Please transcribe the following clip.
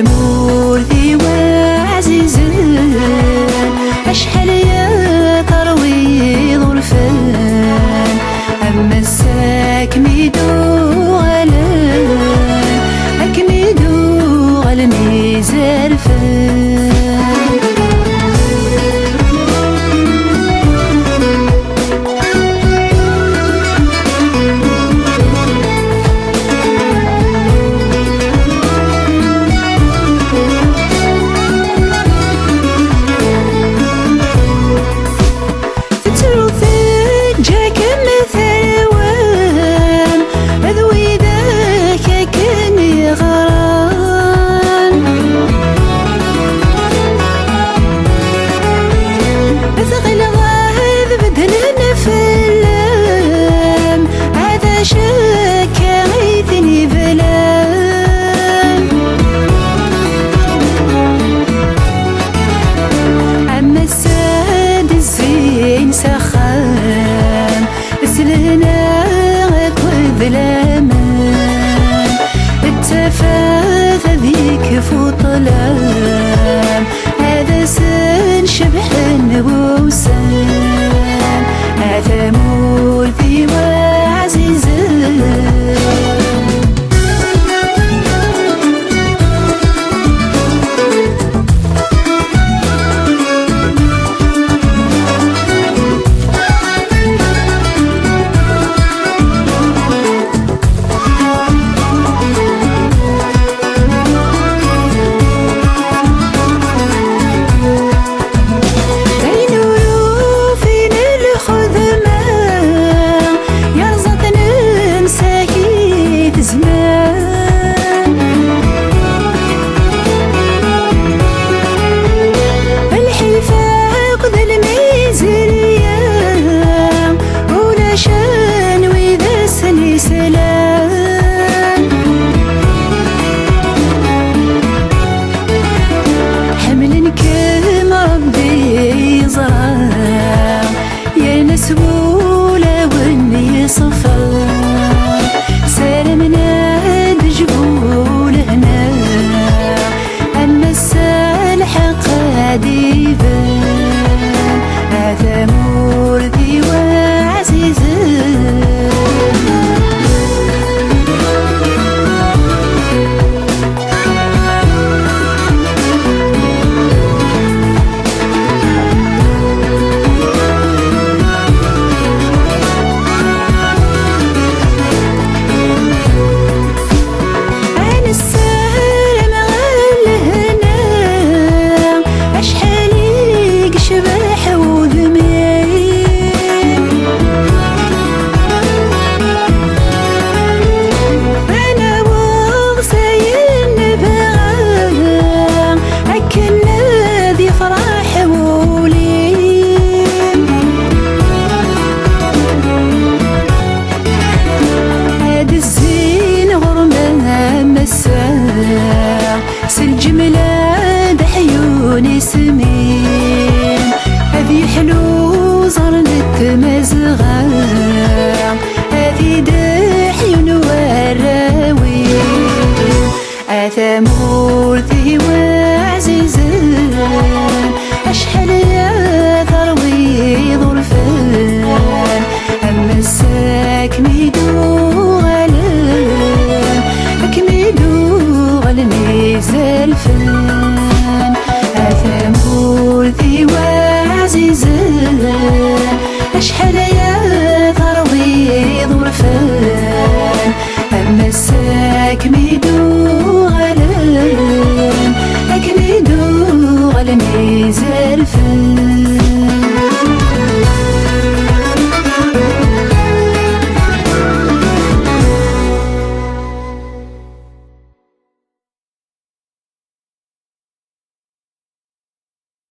ثمورتي وعزيزان أشحال يا ترويض الفان أما الساك ميدو غلان أكميدو غالميزار فان سخان سلنا غاك لامان التفاث ذيك فطلان هذا سن شبحن ووسان ثمورتي وعزيزان سهولة والنية صفا سلمنا دجبول هنا أما السالح قديبا ثمورتي وعزيزان سالجملة بحيوني سمين هذي حلو زرنت مزغة هذي دحيون وراوي ثمورتي وعزيزان أشحال يا ترويض الفان أما الساك ميدو غلان أكميدو غالميزار فان ثمورتي وعزيزان أشحال يا ترويض الفان أما الساك ميدو غلان أكميدو غالميزار فان